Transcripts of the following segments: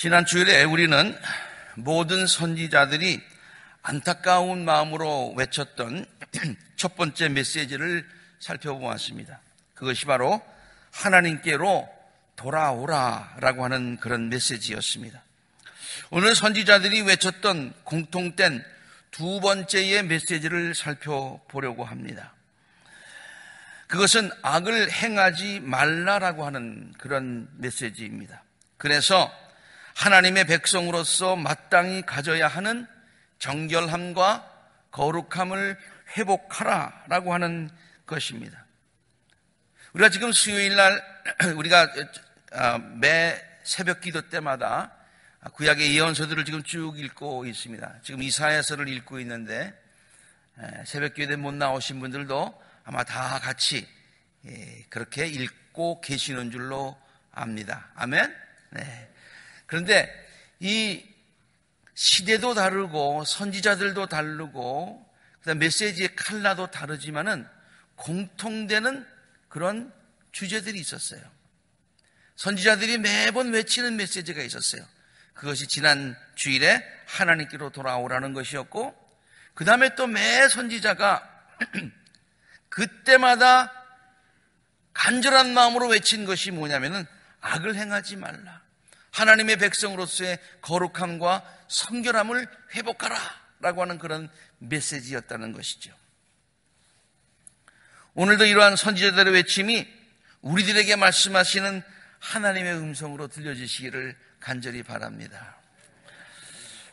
지난 주일에 우리는 모든 선지자들이 안타까운 마음으로 외쳤던 첫 번째 메시지를 살펴보았습니다. 그것이 바로 하나님께로 돌아오라라고 하는 그런 메시지였습니다. 오늘 선지자들이 외쳤던 공통된 두 번째의 메시지를 살펴보려고 합니다. 그것은 악을 행하지 말라라고 하는 그런 메시지입니다. 그래서 하나님의 백성으로서 마땅히 가져야 하는 정결함과 거룩함을 회복하라라고 하는 것입니다. 우리가 지금 수요일날 우리가 매 새벽 기도 때마다 구약의 예언서들을 지금 쭉 읽고 있습니다. 지금 이사야서를 읽고 있는데 새벽 기도에 못 나오신 분들도 아마 다 같이 그렇게 읽고 계시는 줄로 압니다. 아멘? 네. 그런데 이 시대도 다르고 선지자들도 다르고 그다음 메시지의 컬러도 다르지만은 공통되는 그런 주제들이 있었어요. 선지자들이 매번 외치는 메시지가 있었어요. 그것이 지난 주일에 하나님께로 돌아오라는 것이었고, 그 다음에 또 매 선지자가 그때마다 간절한 마음으로 외친 것이 뭐냐면은 악을 행하지 말라. 하나님의 백성으로서의 거룩함과 성결함을 회복하라 라고 하는 그런 메시지였다는 것이죠. 오늘도 이러한 선지자들의 외침이 우리들에게 말씀하시는 하나님의 음성으로 들려지시기를 간절히 바랍니다.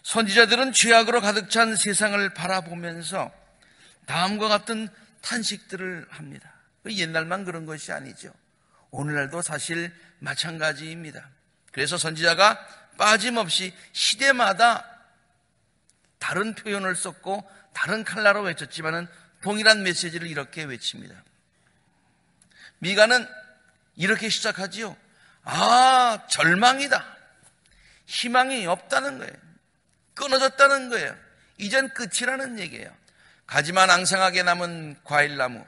선지자들은 죄악으로 가득 찬 세상을 바라보면서 다음과 같은 탄식들을 합니다. 옛날만 그런 것이 아니죠. 오늘날도 사실 마찬가지입니다. 그래서 선지자가 빠짐없이 시대마다 다른 표현을 썼고 다른 컬러로 외쳤지만은 동일한 메시지를 이렇게 외칩니다. 미가는 이렇게 시작하지요. 절망이다. 희망이 없다는 거예요. 끊어졌다는 거예요. 이젠 끝이라는 얘기예요. 가지만 앙상하게 남은 과일나무.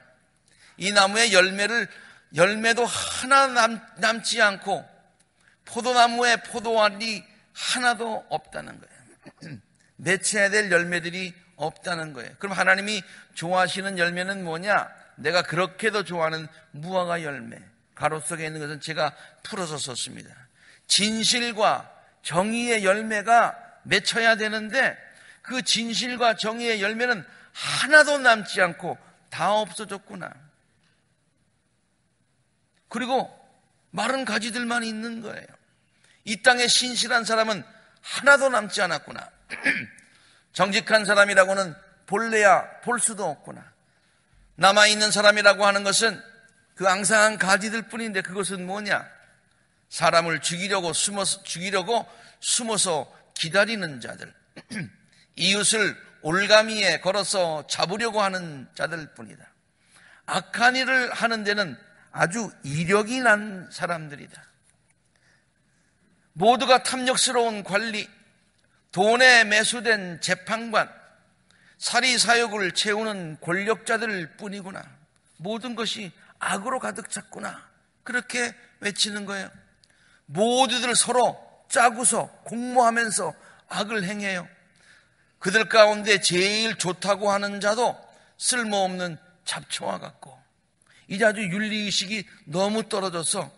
이 나무의 열매도 하나 남지 않고 포도나무에 포도알이 하나도 없다는 거예요. 맺혀야 될 열매들이 없다는 거예요. 그럼 하나님이 좋아하시는 열매는 뭐냐? 내가 그렇게도 좋아하는 무화과 열매. 가로 속에 있는 것은 제가 풀어서 썼습니다. 진실과 정의의 열매가 맺혀야 되는데 그 진실과 정의의 열매는 하나도 남지 않고 다 없어졌구나. 그리고 마른 가지들만 있는 거예요. 이 땅에 신실한 사람은 하나도 남지 않았구나. 정직한 사람이라고는 볼래야 볼 수도 없구나. 남아있는 사람이라고 하는 것은 그 앙상한 가지들 뿐인데 그것은 뭐냐? 사람을 죽이려고 숨어서 기다리는 자들. 이웃을 올가미에 걸어서 잡으려고 하는 자들 뿐이다. 악한 일을 하는 데는 아주 이력이 난 사람들이다. 모두가 탐욕스러운 관리, 돈에 매수된 재판관, 사리사욕을 채우는 권력자들 뿐이구나. 모든 것이 악으로 가득 찼구나. 그렇게 외치는 거예요. 모두들 서로 짜고서 공모하면서 악을 행해요. 그들 가운데 제일 좋다고 하는 자도 쓸모없는 잡초와 같고, 이제 아주 윤리의식이 너무 떨어져서,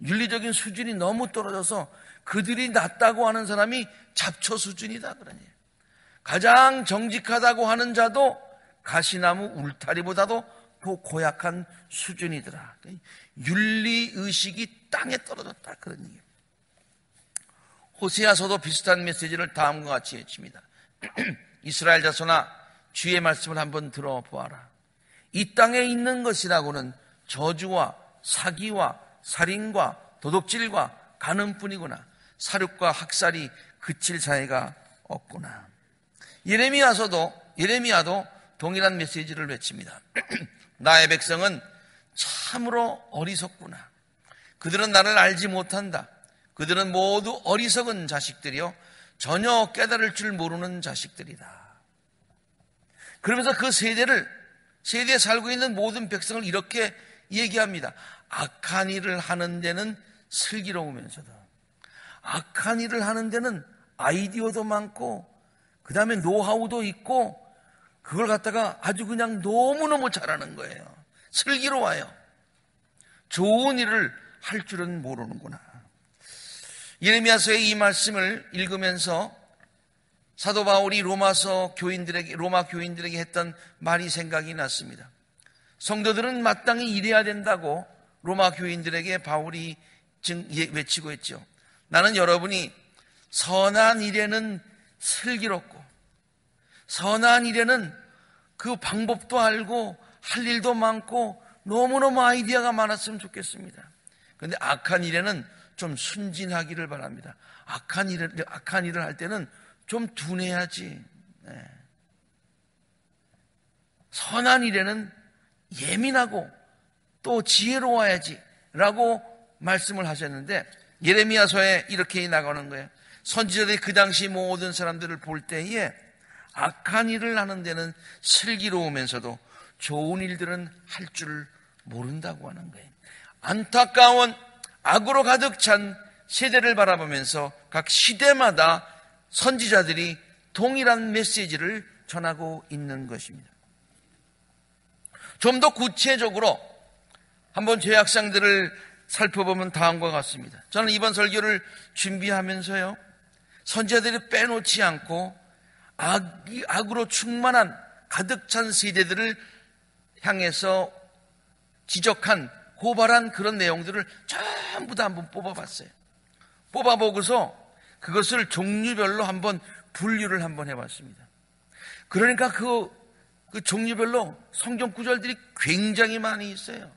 윤리적인 수준이 너무 떨어져서 그들이 낫다고 하는 사람이 잡초 수준이다 그러니, 가장 정직하다고 하는 자도 가시나무 울타리보다도 더 고약한 수준이더라. 윤리의식이 땅에 떨어졌다 그런 얘기예요. 호세아서도 비슷한 메시지를 다음과 같이 외칩니다. 이스라엘 자손아, 주의 말씀을 한번 들어보아라. 이 땅에 있는 것이라고는 저주와 사기와 살인과 도둑질과 간음뿐이구나. 살육과 학살이 그칠 사이가 없구나. 예레미야도 동일한 메시지를 외칩니다. 나의 백성은 참으로 어리석구나. 그들은 나를 알지 못한다. 그들은 모두 어리석은 자식들이요, 전혀 깨달을 줄 모르는 자식들이다. 그러면서 그 세대에 살고 있는 모든 백성을 이렇게 얘기합니다. 악한 일을 하는 데는 슬기로우면서도, 악한 일을 하는 데는 아이디어도 많고 그 다음에 노하우도 있고 그걸 갖다가 아주 그냥 너무너무 잘하는 거예요. 슬기로워요. 좋은 일을 할 줄은 모르는구나. 예레미야서의 이 말씀을 읽으면서 사도 바울이 로마 교인들에게 했던 말이 생각이 났습니다. 성도들은 마땅히 일해야 된다고 로마 교인들에게 바울이 외치고 있죠. 나는 여러분이 선한 일에는 슬기롭고 선한 일에는 그 방법도 알고 할 일도 많고 너무너무 아이디어가 많았으면 좋겠습니다. 그런데 악한 일에는 좀 순진하기를 바랍니다. 악한 일을 할 때는 좀 둔해야지. 네. 선한 일에는 예민하고 또 지혜로워야지 라고 말씀을 하셨는데 예레미야서에 이렇게 나가는 거예요. 선지자들이 그 당시 모든 사람들을 볼 때에 악한 일을 하는 데는 슬기로우면서도 좋은 일들은 할 줄 모른다고 하는 거예요. 안타까운 악으로 가득 찬 세대를 바라보면서 각 시대마다 선지자들이 동일한 메시지를 전하고 있는 것입니다. 좀 더 구체적으로 한번 죄악상들을 살펴보면 다음과 같습니다. 저는 이번 설교를 준비하면서요, 선지자들이 빼놓지 않고 악으로 충만한 가득 찬 세대들을 향해서 지적한 고발한 그런 내용들을 전부 다 한번 뽑아봤어요. 뽑아보고서 그것을 종류별로 한번 분류를 한번 해봤습니다. 그러니까 그 종류별로 성경 구절들이 굉장히 많이 있어요.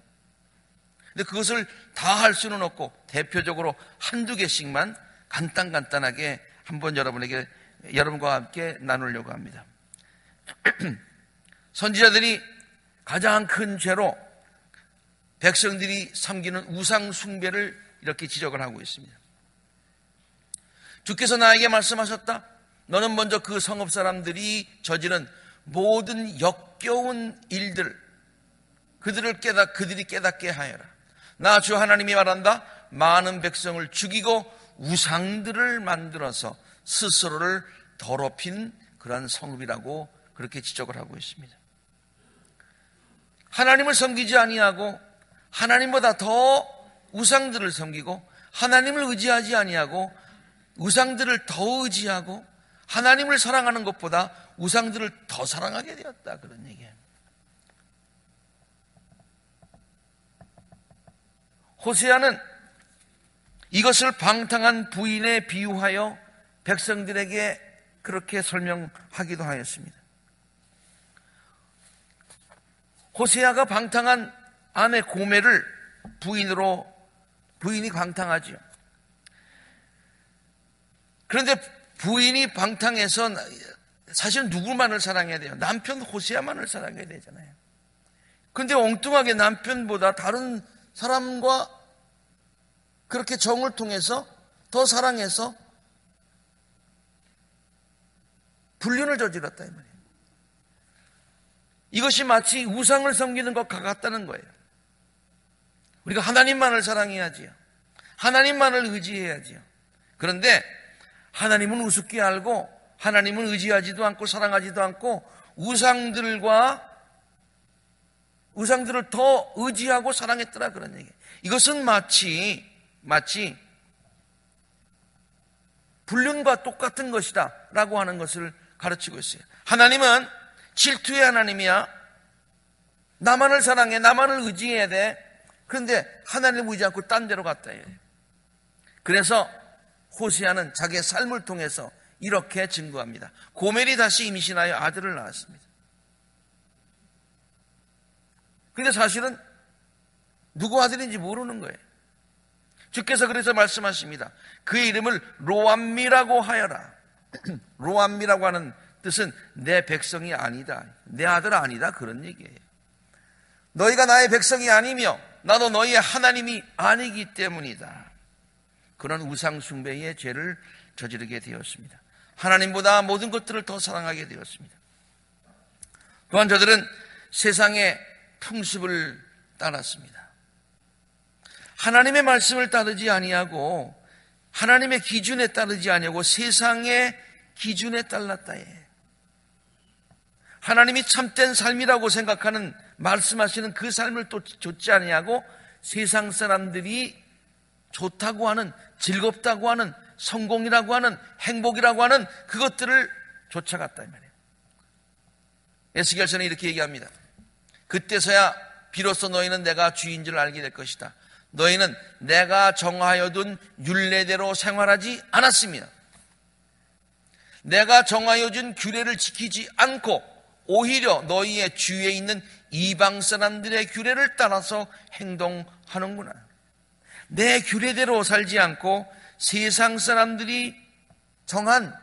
근데 그것을 다 할 수는 없고 대표적으로 한두 개씩만 간단하게 한번 여러분과 함께 나누려고 합니다. 선지자들이 가장 큰 죄로 백성들이 섬기는 우상 숭배를 이렇게 지적을 하고 있습니다. 주께서 나에게 말씀하셨다. 너는 먼저 그 성읍 사람들이 저지른 모든 역겨운 일들 그들이 깨닫게 하여라. 나 주 하나님이 말한다. 많은 백성을 죽이고 우상들을 만들어서 스스로를 더럽힌 그러한 성읍이라고 그렇게 지적을 하고 있습니다. 하나님을 섬기지 아니하고 하나님보다 더 우상들을 섬기고 하나님을 의지하지 아니하고 우상들을 더 의지하고 하나님을 사랑하는 것보다 우상들을 더 사랑하게 되었다, 그런 얘기예요. 호세아는 이것을 방탕한 부인에 비유하여 백성들에게 그렇게 설명하기도 하였습니다. 호세아가 방탕한 아내 고멜을 부인이 방탕하지요. 그런데 부인이 방탕해서 사실 누구만을 사랑해야 돼요? 남편 호세아만을 사랑해야 되잖아요. 그런데 엉뚱하게 남편보다 다른 사람과 그렇게 정을 통해서 더 사랑해서 불륜을 저질렀다 이 말이에요. 이것이 마치 우상을 섬기는 것과 같다는 거예요. 우리가 하나님만을 사랑해야지요. 하나님만을 의지해야지요. 그런데 하나님은 우습게 알고 하나님은 의지하지도 않고 사랑하지도 않고 우상들을 더 의지하고 사랑했더라, 그런 얘기예요. 이것은 마치 불륜과 똑같은 것이다 라고 하는 것을 가르치고 있어요. 하나님은 질투의 하나님이야. 나만을 사랑해, 나만을 의지해야 돼. 그런데 하나님을 의지 않고 딴 데로 갔다 해요. 그래서 호세아는 자기의 삶을 통해서 이렇게 증거합니다. 고멜이 다시 임신하여 아들을 낳았습니다. 그런데 사실은 누구 아들인지 모르는 거예요. 주께서 그래서 말씀하십니다. 그의 이름을 로암미라고 하여라. 로암미라고 하는 뜻은 내 백성이 아니다, 내 아들 아니다, 그런 얘기예요. 너희가 나의 백성이 아니며 나도 너희의 하나님이 아니기 때문이다. 그런 우상 숭배의 죄를 저지르게 되었습니다. 하나님보다 모든 것들을 더 사랑하게 되었습니다. 또한 저들은 세상의 풍습을 따랐습니다. 하나님의 말씀을 따르지 아니하고 하나님의 기준에 따르지 아니하고 세상의 기준에 따랐다. 하나님이 참된 삶이라고 생각하는 말씀하시는 그 삶을 또 좋지 아니하고 세상 사람들이 좋다고 하는, 즐겁다고 하는, 성공이라고 하는, 행복이라고 하는 그것들을 쫓아갔다 이 말이에요. 에스겔서는 이렇게 얘기합니다. 그때서야 비로소 너희는 내가 주인 줄 알게 될 것이다. 너희는 내가 정하여 둔 율례대로 생활하지 않았습니다. 내가 정하여 준 규례를 지키지 않고 오히려 너희의 주위에 있는 이방 사람들의 규례를 따라서 행동하는구나. 내 규례대로 살지 않고 세상 사람들이 정한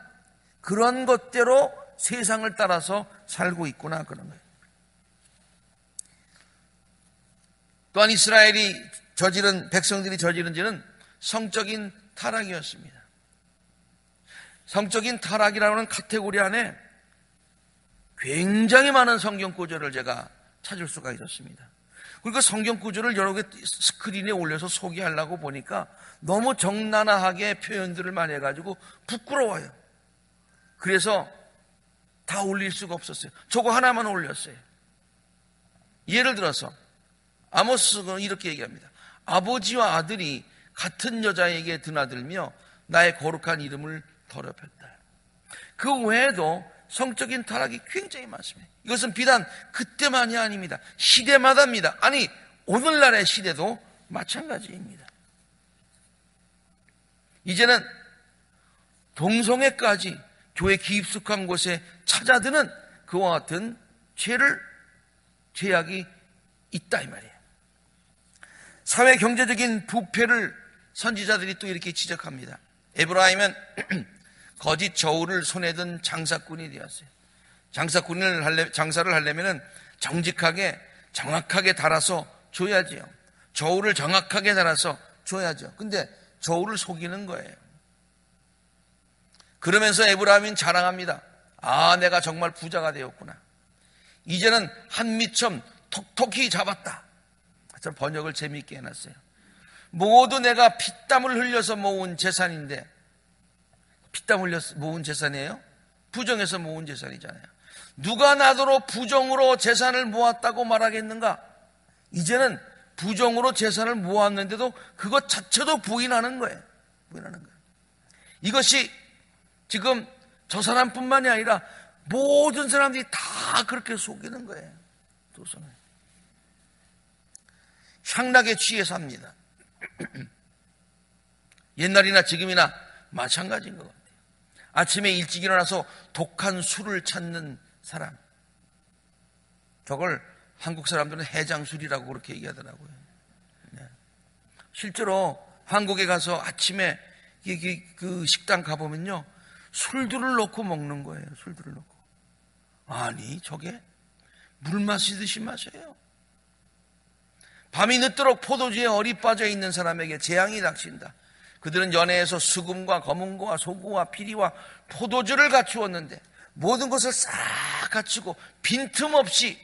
그런 것대로 세상을 따라서 살고 있구나 그런 거예요. 또한 이스라엘이 백성들이 저지른 죄는 성적인 타락이었습니다. 성적인 타락이라는 카테고리 안에 굉장히 많은 성경 구절을 제가 찾을 수가 있었습니다. 그리고 성경 구절을 여러 개 스크린에 올려서 소개하려고 보니까 너무 적나라하게 표현들을 많이 해가지고 부끄러워요. 그래서 다 올릴 수가 없었어요. 저거 하나만 올렸어요. 예를 들어서 아모스는 이렇게 얘기합니다. 아버지와 아들이 같은 여자에게 드나들며 나의 거룩한 이름을 더럽혔다. 그 외에도 성적인 타락이 굉장히 많습니다. 이것은 비단 그때만이 아닙니다. 시대마다입니다. 아니 오늘날의 시대도 마찬가지입니다. 이제는 동성애까지 교회 깊숙한 곳에 찾아드는 그와 같은 죄악이 있다 이 말이에요. 사회 경제적인 부패를 선지자들이 또 이렇게 지적합니다. 에브라임은 거짓 저울을 손에 든 장사꾼이 되었어요. 장사를 하려면 정직하게 정확하게 달아서 줘야지요. 저울을 정확하게 달아서 줘야죠. 근데 저울을 속이는 거예요. 그러면서 에브라임은 자랑합니다. 아, 내가 정말 부자가 되었구나. 이제는 한 미첨 톡톡히 잡았다. 참 번역을 재미있게 해놨어요. 모두 내가 피땀을 흘려서 모은 재산인데, 피땀 흘려서 모은 재산이에요? 부정해서 모은 재산이잖아요. 누가 나더러 부정으로 재산을 모았다고 말하겠는가? 이제는 부정으로 재산을 모았는데도 그것 자체도 부인하는 거예요. 이것이 지금 저 사람뿐만이 아니라 모든 사람들이 다 그렇게 속이는 거예요. 도성을. 향락에 취해 삽니다. 옛날이나 지금이나 마찬가지인 것 같아요. 아침에 일찍 일어나서 독한 술을 찾는 사람, 저걸 한국 사람들은 해장술이라고 그렇게 얘기하더라고요. 실제로 한국에 가서 아침에 그 식당 가보면요, 술들을 넣고 먹는 거예요. 술들을 넣고. 아니, 저게 물 마시듯이 마셔요. 밤이 늦도록 포도주에 얼이 빠져 있는 사람에게 재앙이 닥친다. 그들은 연애에서 수금과 검은고와 소고와 피리와 포도주를 갖추었는데 모든 것을 싹 갖추고 빈틈없이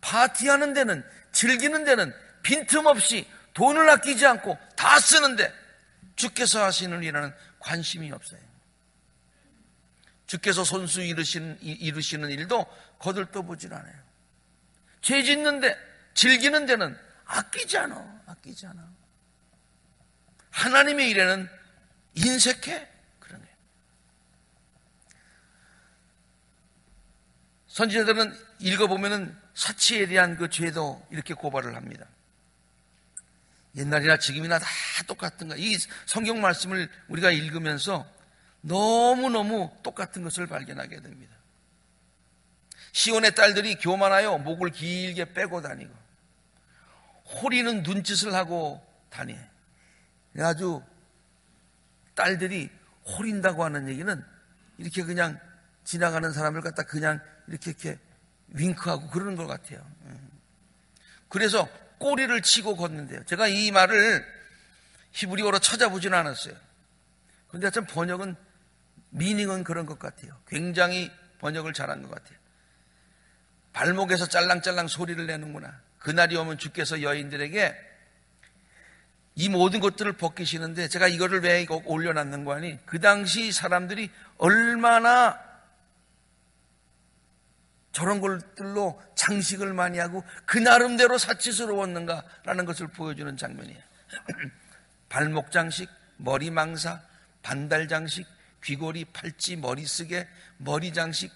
파티하는 데는, 즐기는 데는 빈틈없이 돈을 아끼지 않고 다 쓰는데 주께서 하시는 일에는 관심이 없어요. 주께서 손수 이루시는 일도 거들떠보질 않아요. 죄 짓는데, 즐기는 데는 아끼지 않아. 하나님의 일에는 인색해. 그런 거예요. 선지자들은 읽어보면은 사치에 대한 그 죄도 이렇게 고발을 합니다. 옛날이나 지금이나 다 똑같은 거. 이 성경 말씀을 우리가 읽으면서 너무너무 똑같은 것을 발견하게 됩니다. 시온의 딸들이 교만하여 목을 길게 빼고 다니고 호리는 눈짓을 하고 다녀. 아주 딸들이 호린다고 하는 얘기는 이렇게 그냥 지나가는 사람을 갖다 그냥 이렇게 윙크하고 그러는 것 같아요. 그래서 꼬리를 치고 걷는데요. 제가 이 말을 히브리어로 찾아보지는 않았어요. 그런데 참 번역은, 미닝은 그런 것 같아요. 굉장히 번역을 잘한 것 같아요. 발목에서 짤랑짤랑 소리를 내는구나. 그날이 오면 주께서 여인들에게 이 모든 것들을 벗기시는데, 제가 이거를 왜 올려놨는 거 아니? 그 당시 사람들이 얼마나 저런 것들로 장식을 많이 하고 그 나름대로 사치스러웠는가라는 것을 보여주는 장면이에요. 발목 장식, 머리 망사, 반달 장식, 귀걸이, 팔찌, 머리쓰개, 머리 장식,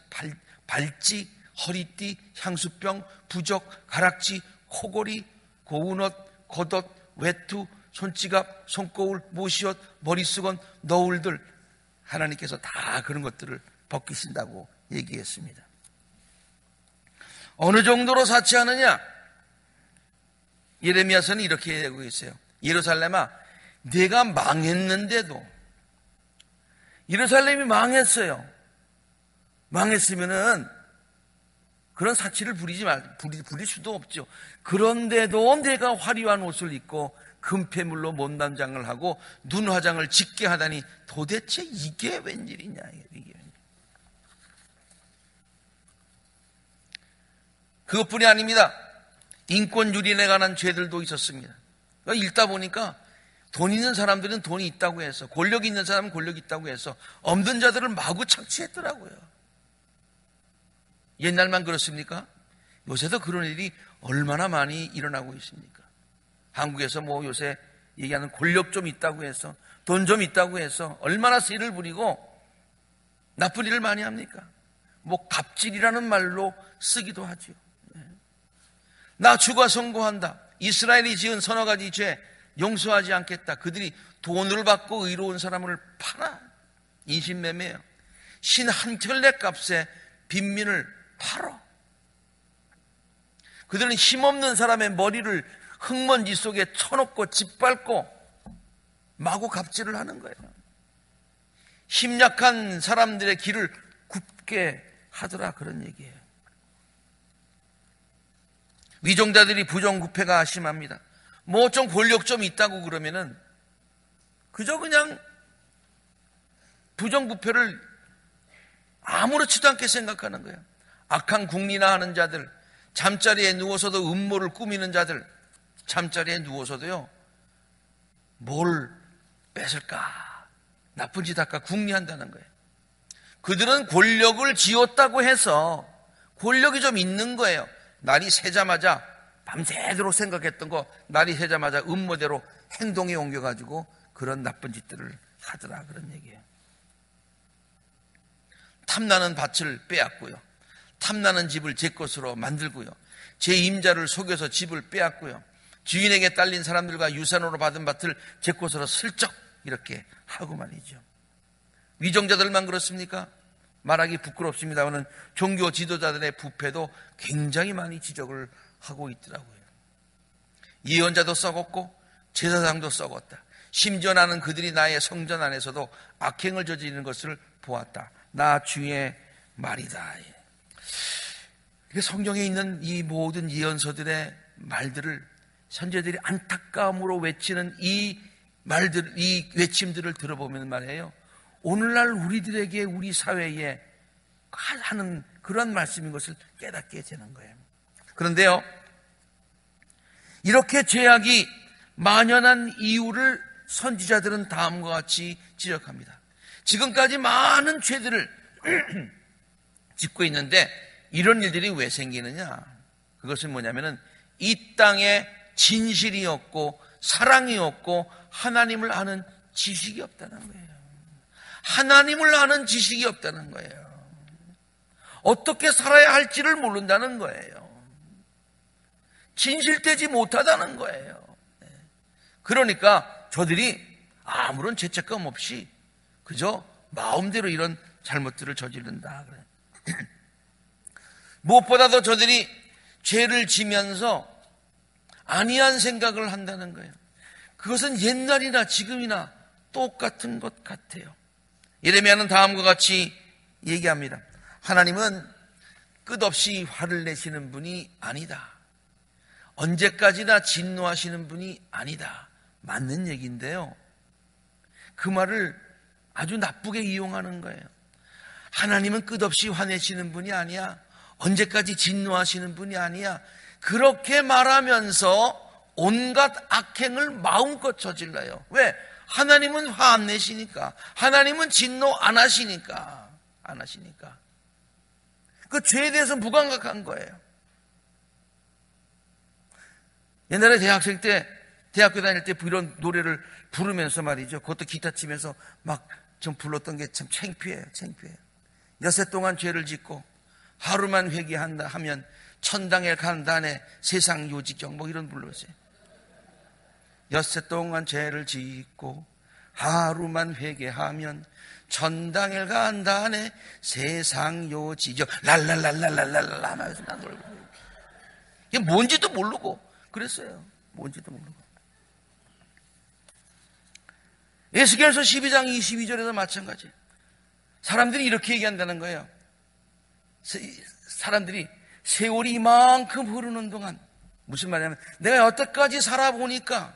발찌, 허리띠, 향수병, 부적, 가락지, 코골이, 고운옷, 겉옷, 외투, 손지갑, 손거울, 모시옷, 머리수건, 너울들, 하나님께서 다 그런 것들을 벗기신다고 얘기했습니다. 어느 정도로 사치하느냐? 예레미야서는 이렇게 얘기하고 있어요. 예루살렘아, 내가 망했는데도, 예루살렘이 망했어요. 망했으면은 그런 사치를 부릴 수도 없죠. 그런데도 내가 화려한 옷을 입고 금폐물로 못난장을 하고 눈화장을 짙게 하다니 도대체 이게 웬일이냐, 이게. 그것뿐이 아닙니다. 인권 유린에 관한 죄들도 있었습니다. 그러니까 읽다 보니까 돈 있는 사람들은 돈이 있다고 해서, 권력 있는 사람은 권력이 있다고 해서 없는 자들을 마구 착취했더라고요. 옛날만 그렇습니까? 요새도 그런 일이 얼마나 많이 일어나고 있습니까? 한국에서 뭐 요새 얘기하는 권력 좀 있다고 해서, 돈 좀 있다고 해서 얼마나 세를 부리고 나쁜 일을 많이 합니까? 뭐 갑질이라는 말로 쓰기도 하죠. 나 주가 선고한다. 이스라엘이 지은 서너 가지 죄 용서하지 않겠다. 그들이 돈을 받고 의로운 사람을 팔아. 인신매매예요. 신 한 켤레 값에 빈민을 팔어. 그들은 힘없는 사람의 머리를 흙먼지 속에 쳐놓고 짓밟고 마구 갑질을 하는 거예요. 힘 약한 사람들의 길을 굽게 하더라, 그런 얘기예요. 위종자들이 부정부패가 심합니다. 뭐 좀 권력 좀 있다고 그러면은 그저 그냥 부정부패를 아무렇지도 않게 생각하는 거예요. 악한 궁리나 하는 자들, 잠자리에 누워서도 음모를 꾸미는 자들, 잠자리에 누워서도요, 뭘 뺏을까, 나쁜 짓 할까 궁리한다는 거예요. 그들은 권력을 쥐었다고 해서 권력이 좀 있는 거예요. 날이 새자마자 밤새도록 생각했던 거 날이 새자마자 음모대로 행동에 옮겨가지고 그런 나쁜 짓들을 하더라, 그런 얘기예요. 탐나는 밭을 빼앗고요, 탐나는 집을 제 것으로 만들고요, 제 임자를 속여서 집을 빼앗고요, 주인에게 딸린 사람들과 유산으로 받은 밭을 제 것으로 슬쩍 이렇게 하고 말이죠. 위정자들만 그렇습니까? 말하기 부끄럽습니다마는 종교 지도자들의 부패도 굉장히 많이 지적을 하고 있더라고요. 예언자도 썩었고 제사장도 썩었다. 심지어 나는 그들이 나의 성전 안에서도 악행을 저지르는 것을 보았다. 나 주의 말이다. 성경에 있는 이 모든 예언서들의 말들을 선지자들이 안타까움으로 외치는 이 말들, 이 외침들을 들어보면 말이에요, 오늘날 우리들에게, 우리 사회에 하는 그런 말씀인 것을 깨닫게 되는 거예요. 그런데요, 이렇게 죄악이 만연한 이유를 선지자들은 다음과 같이 지적합니다. 지금까지 많은 죄들을 짓고 있는데 이런 일들이 왜 생기느냐? 그것은 뭐냐면은 이 땅에 진실이 없고 사랑이 없고 하나님을 아는 지식이 없다는 거예요. 하나님을 아는 지식이 없다는 거예요. 어떻게 살아야 할지를 모른다는 거예요. 진실되지 못하다는 거예요. 그러니까 저들이 아무런 죄책감 없이 그저 마음대로 이런 잘못들을 저지른다. 무엇보다도 저들이 죄를 지면서 아니한 생각을 한다는 거예요. 그것은 옛날이나 지금이나 똑같은 것 같아요. 예레미야는 다음과 같이 얘기합니다. 하나님은 끝없이 화를 내시는 분이 아니다. 언제까지나 진노하시는 분이 아니다. 맞는 얘기인데요, 그 말을 아주 나쁘게 이용하는 거예요. 하나님은 끝없이 화내시는 분이 아니야. 언제까지 진노하시는 분이 아니야. 그렇게 말하면서 온갖 악행을 마음껏 저질러요. 왜? 하나님은 화 안 내시니까. 하나님은 진노 안 하시니까. 그 죄에 대해서 무감각한 거예요. 옛날에 대학교 다닐 때 이런 노래를 부르면서 말이죠. 그것도 기타 치면서 막 좀 불렀던 게 참 창피해요. 여세 동안 죄를 짓고 하루만 회개한다 하면 천당에 간다네 세상 요지경 뭐 이런 불렀어요. 여세 동안 죄를 짓고 하루만 회개하면 천당에 간다네 세상 요지경 랄랄랄랄랄랄라 하면서 나 놀고 이게 뭔지도 모르고 그랬어요. 뭔지도 모르고. 에스겔서 12장 22절에도 마찬가지예요. 사람들이 이렇게 얘기한다는 거예요. 사람들이 세월이 이만큼 흐르는 동안 무슨 말이냐면 내가 여태까지 살아보니까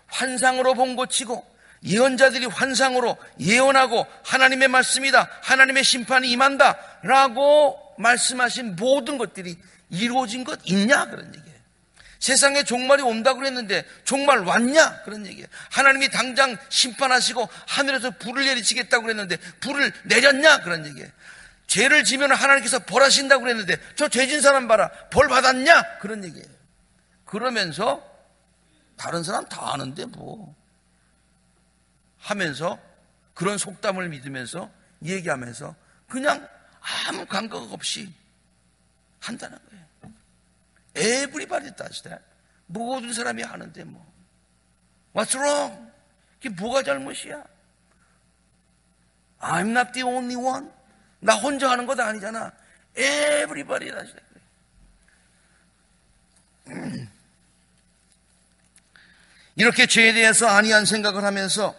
환상으로 본 것 치고 예언자들이 환상으로 예언하고 하나님의 말씀이다, 하나님의 심판이 임한다 라고 말씀하신 모든 것들이 이루어진 것 있냐? 그런 얘기예요. 세상에 종말이 온다고 그랬는데 종말 왔냐? 그런 얘기예요. 하나님이 당장 심판하시고 하늘에서 불을 내리치겠다고 그랬는데 불을 내렸냐? 그런 얘기예요. 죄를 지면 하나님께서 벌하신다고 그랬는데 저 죄진 사람 봐라 벌 받았냐? 그런 얘기예요. 그러면서 다른 사람 다 아는데 뭐 하면서 그런 속담을 믿으면서 얘기하면서 그냥 아무 감각 없이 한다는 거예요. Everybody does that. 모든 사람이 하는데 뭐 What's wrong? 그게 뭐가 잘못이야? I'm not the only one. 나 혼자 하는 것 아니잖아. Everybody does that. 이렇게 죄에 대해서 아니한 생각을 하면서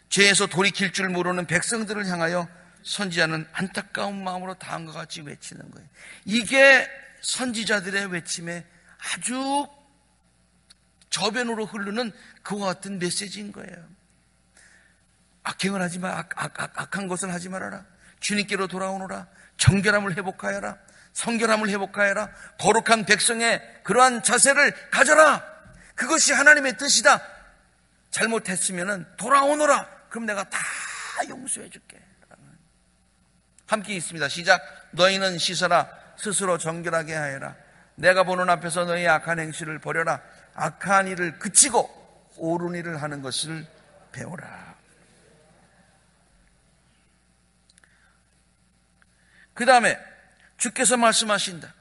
죄에서 돌이킬 줄 모르는 백성들을 향하여 선지자는 안타까운 마음으로 다음과 같이 외치는 거예요. 이게 선지자들의 외침에 아주 저변으로 흐르는 그와 같은 메시지인 거예요. 악행을 하지 마, 악한 것을 하지 말아라. 주님께로 돌아오너라. 정결함을 회복하여라. 성결함을 회복하여라. 거룩한 백성의 그러한 자세를 가져라. 그것이 하나님의 뜻이다. 잘못했으면 돌아오너라. 그럼 내가 다 용서해 줄게. 함께 있습니다. 시작. 너희는 씻어라. 스스로 정결하게 하여라. 내가 보는 앞에서 너희 악한 행실을 버려라. 악한 일을 그치고 옳은 일을 하는 것을 배워라. 그 다음에 주께서 말씀하신다.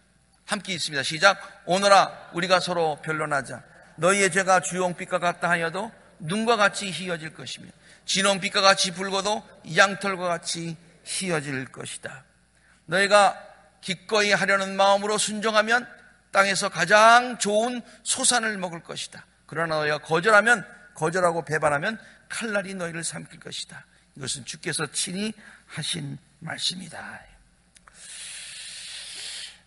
함께 있습니다. 시작. 오너라 우리가 서로 변론하자. 너희의 죄가 주홍빛과 같다 하여도 눈과 같이 희어질 것이며 진홍빛과 같이 붉어도 양털과 같이 희어질 것이다. 너희가 기꺼이 하려는 마음으로 순종하면 땅에서 가장 좋은 소산을 먹을 것이다. 그러나 너희가 거절하고 배반하면 칼날이 너희를 삼킬 것이다. 이것은 주께서 친히 하신 말씀이다.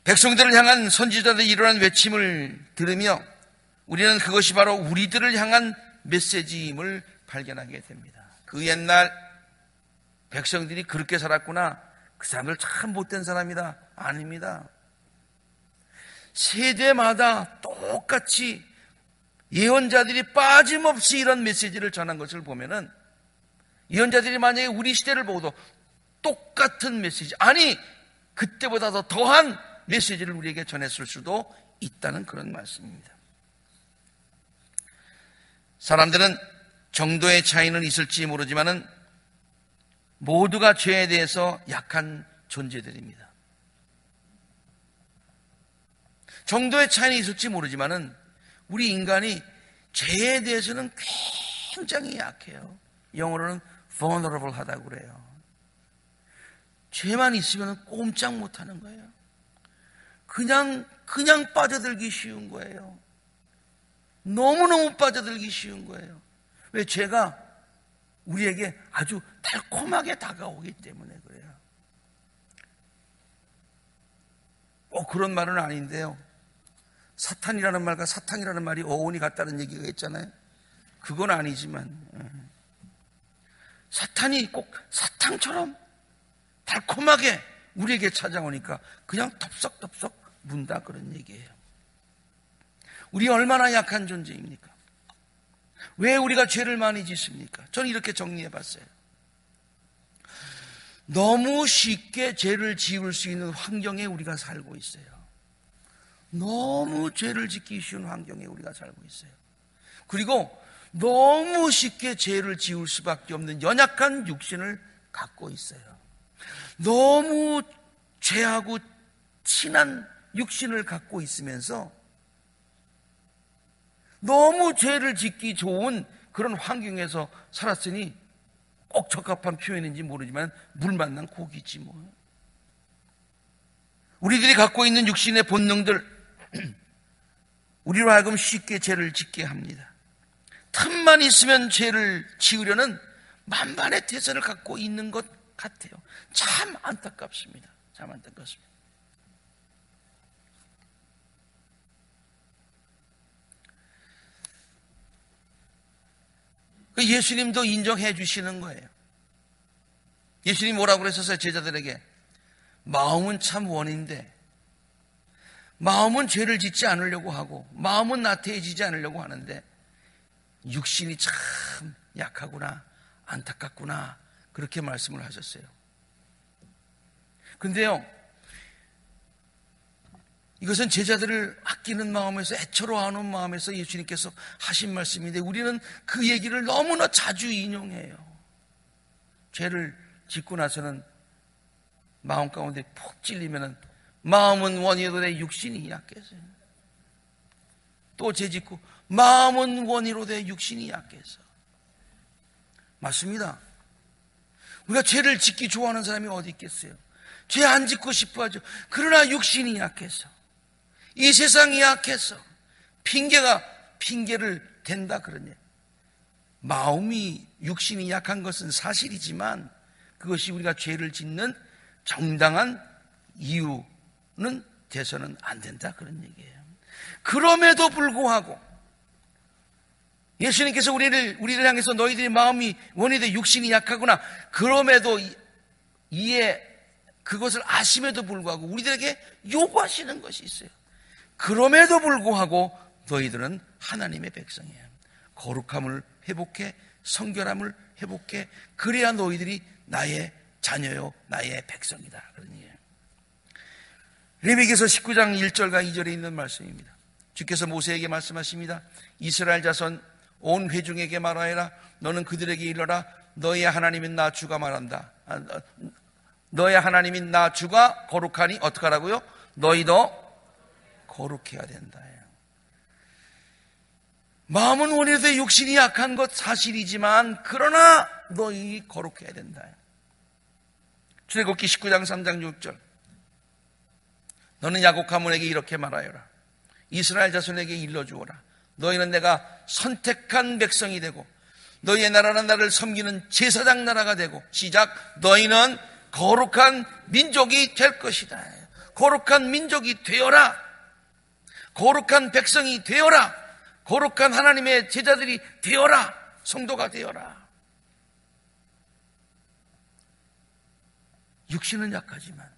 백성들을 향한 선지자들의 이러한 외침을 들으며 우리는 그것이 바로 우리들을 향한 메시지임을 발견하게 됩니다. 그 옛날 백성들이 그렇게 살았구나. 그 사람들 참 못된 사람이다. 아닙니다. 세대마다 똑같이 예언자들이 빠짐없이 이런 메시지를 전한 것을 보면은 예언자들이 만약에 우리 시대를 보고도 똑같은 메시지, 아니 그때보다 더 더한 메시지를 우리에게 전했을 수도 있다는 그런 말씀입니다. 사람들은 정도의 차이는 있을지 모르지만은 모두가 죄에 대해서 약한 존재들입니다. 정도의 차이는 있을지 모르지만은 우리 인간이 죄에 대해서는 굉장히 약해요. 영어로는 vulnerable 하다고 그래요. 죄만 있으면 꼼짝 못하는 거예요. 그냥 빠져들기 쉬운 거예요. 너무너무 빠져들기 쉬운 거예요. 왜? 죄가 우리에게 아주 달콤하게 다가오기 때문에 그래요. 그런 말은 아닌데요. 사탄이라는 말과 사탕이라는 말이 어원이 같다는 얘기가 있잖아요. 그건 아니지만 사탄이 꼭 사탕처럼 달콤하게 우리에게 찾아오니까 그냥 덥석덥석 문다 그런 얘기예요. 우리 얼마나 약한 존재입니까? 왜 우리가 죄를 많이 짓습니까? 저는 이렇게 정리해 봤어요. 너무 쉽게 죄를 지을 수 있는 환경에 우리가 살고 있어요. 너무 죄를 짓기 쉬운 환경에 우리가 살고 있어요. 그리고 너무 쉽게 죄를 지을 수밖에 없는 연약한 육신을 갖고 있어요. 너무 죄하고 친한 육신을 갖고 있으면서 너무 죄를 짓기 좋은 그런 환경에서 살았으니 꼭 적합한 표현인지 모르지만 물 만난 고기지 뭐. 우리들이 갖고 있는 육신의 본능들, 우리로 하여금 쉽게 죄를 짓게 합니다. 틈만 있으면 죄를 지으려는 만반의 태세를 갖고 있는 것 같아요. 참 안타깝습니다. 참 안타깝습니다. 예수님도 인정해 주시는 거예요. 예수님이 뭐라고 그랬었어요? 제자들에게 마음은 참 원인데 마음은 죄를 짓지 않으려고 하고 마음은 나태해지지 않으려고 하는데 육신이 참 약하구나, 안타깝구나, 그렇게 말씀을 하셨어요. 근데요, 이것은 제자들을 아끼는 마음에서, 애처로하는 마음에서 예수님께서 하신 말씀인데 우리는 그 얘기를 너무나 자주 인용해요. 죄를 짓고 나서는 마음 가운데 푹 찔리면은 마음은 원이로되 육신이 약해서, 또 죄 짓고 마음은 원이로되 육신이 약해서. 맞습니다. 우리가 죄를 짓기 좋아하는 사람이 어디 있겠어요? 죄 안 짓고 싶어 하죠. 그러나 육신이 약해서, 이 세상이 약해서 핑계를 댄다 그러냐. 마음이, 육신이 약한 것은 사실이지만 그것이 우리가 죄를 짓는 정당한 이유는 돼서는 안 된다 그런 얘기예요. 그럼에도 불구하고 예수님께서 우리를 향해서 너희들의 마음이 원이되 육신이 약하구나, 그럼에도 그것을 아심에도 불구하고 우리들에게 요구하시는 것이 있어요. 그럼에도 불구하고 너희들은 하나님의 백성이에요. 거룩함을 회복해, 성결함을 회복해, 그래야 너희들이 나의 자녀요, 나의 백성이다 그런 얘기예요. 레위기서 19장 1절과 2절에 있는 말씀입니다. 주께서 모세에게 말씀하십니다. 이스라엘 자손 온 회중에게 말하여라. 너는 그들에게 이르라. 너의 하나님인 나 주가 말한다. 너의 하나님인 나 주가 거룩하니 어떻게 하라고요? 너희도 거룩해야 된다. 마음은 원이로되 육신이 약한 것 사실이지만 그러나 너희 거룩해야 된다. 출애굽기 19장 3장 6절. 너는 야곱 가문에게 이렇게 말하여라. 이스라엘 자손에게 일러주어라. 너희는 내가 선택한 백성이 되고 너희의 나라는 나를 섬기는 제사장 나라가 되고, 시작, 너희는 거룩한 민족이 될 것이다. 거룩한 민족이 되어라. 거룩한 백성이 되어라. 거룩한 하나님의 제자들이 되어라. 성도가 되어라. 육신은 약하지만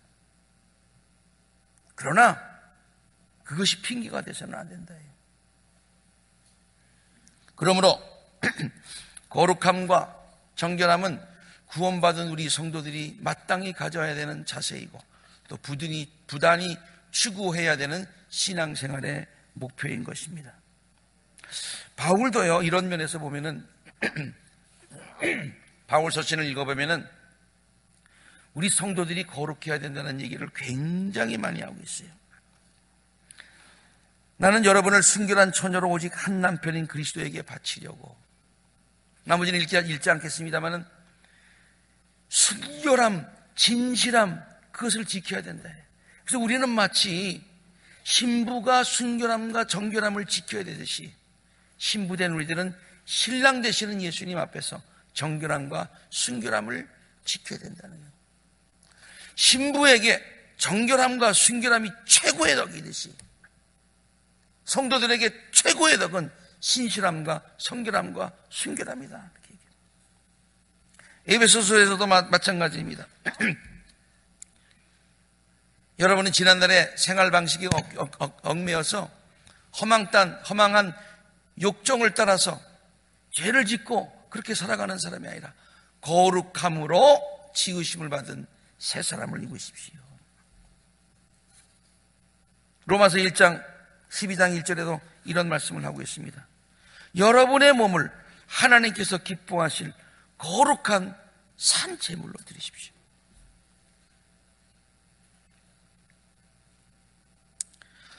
그러나 그것이 핑계가 돼서는 안 된다. 그러므로 거룩함과 정결함은 구원받은 우리 성도들이 마땅히 가져야 되는 자세이고 또 부단히 추구해야 되는 신앙생활의 목표인 것입니다. 바울도요, 이런 면에서 보면은 바울 서신을 읽어보면은 우리 성도들이 거룩해야 된다는 얘기를 굉장히 많이 하고 있어요. 나는 여러분을 순결한 처녀로 오직 한 남편인 그리스도에게 바치려고. 나머지는 읽지 않겠습니다만은 순결함, 진실함, 그것을 지켜야 된다. 그래서 우리는 마치 신부가 순결함과 정결함을 지켜야 되듯이 신부된 우리들은 신랑 되시는 예수님 앞에서 정결함과 순결함을 지켜야 된다는 거예요. 신부에게 정결함과 순결함이 최고의 덕이듯이 성도들에게 최고의 덕은 신실함과 성결함과 순결함이다. 에베소서에서도 마찬가지입니다. 여러분은 지난날에 생활 방식이 얽매여서 허망한 욕정을 따라서 죄를 짓고 그렇게 살아가는 사람이 아니라 거룩함으로 지으심을 받은 새 사람을 입으십시오. 로마서 1장 12장 1절에도 이런 말씀을 하고 있습니다. 여러분의 몸을 하나님께서 기뻐하실 거룩한 산 제물로 드리십시오.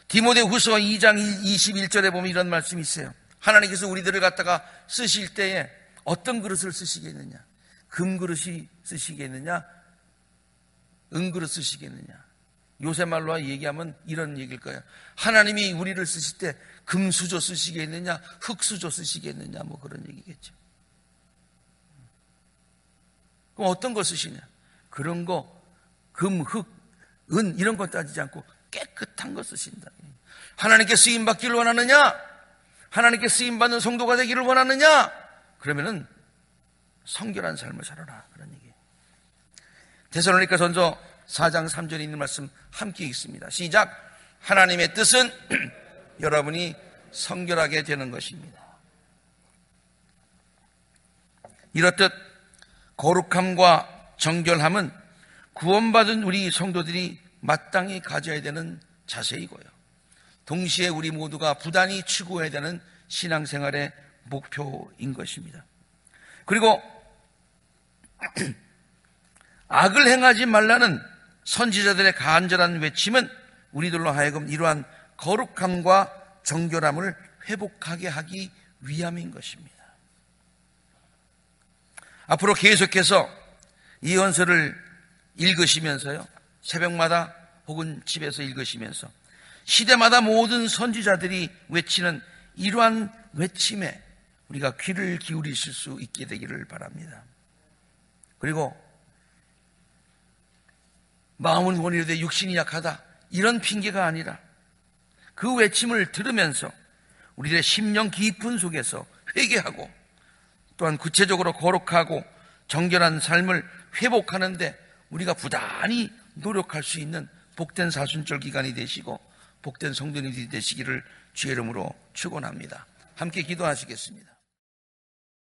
디모데후서 2장 21절에 보면 이런 말씀이 있어요. 하나님께서 우리들을 갖다가 쓰실 때에 어떤 그릇을 쓰시겠느냐? 금그릇이 쓰시겠느냐? 은그릇 쓰시겠느냐? 요새 말로 얘기하면 이런 얘기일 거예요. 하나님이 우리를 쓰실 때 금수저 쓰시겠느냐? 흙수저 쓰시겠느냐? 뭐 그런 얘기겠죠. 그럼 어떤 거 쓰시냐? 그런 거, 금, 흙, 은 이런 거 따지지 않고 깨끗한 거 쓰신다. 하나님께 쓰임받기를 원하느냐? 하나님께 쓰임받는 성도가 되기를 원하느냐? 그러면은 성결한 삶을 살아라. 그런 얘기예요. 데살로니가 전서 4장 3절에 있는 말씀 함께 읽습니다. 시작. 하나님의 뜻은 여러분이 성결하게 되는 것입니다. 이렇듯 거룩함과 정결함은 구원받은 우리 성도들이 마땅히 가져야 되는 자세이고요. 동시에 우리 모두가 부단히 추구해야 되는 신앙생활의 목표인 것입니다. 그리고 악을 행하지 말라는 선지자들의 간절한 외침은 우리들로 하여금 이러한 거룩함과 정결함을 회복하게 하기 위함인 것입니다. 앞으로 계속해서 이 연서를 읽으시면서요, 새벽마다 혹은 집에서 읽으시면서 시대마다 모든 선지자들이 외치는 이러한 외침에 우리가 귀를 기울이실 수 있게 되기를 바랍니다. 그리고 마음은 원이로되 육신이 약하다, 이런 핑계가 아니라 그 외침을 들으면서 우리의 심령 깊은 속에서 회개하고 또한 구체적으로 거룩하고 정결한 삶을 회복하는데 우리가 부단히 노력할 수 있는 복된 사순절 기간이 되시고 복된 성도님들이 되시기를 주의 이름으로 축원합니다. 함께 기도하시겠습니다.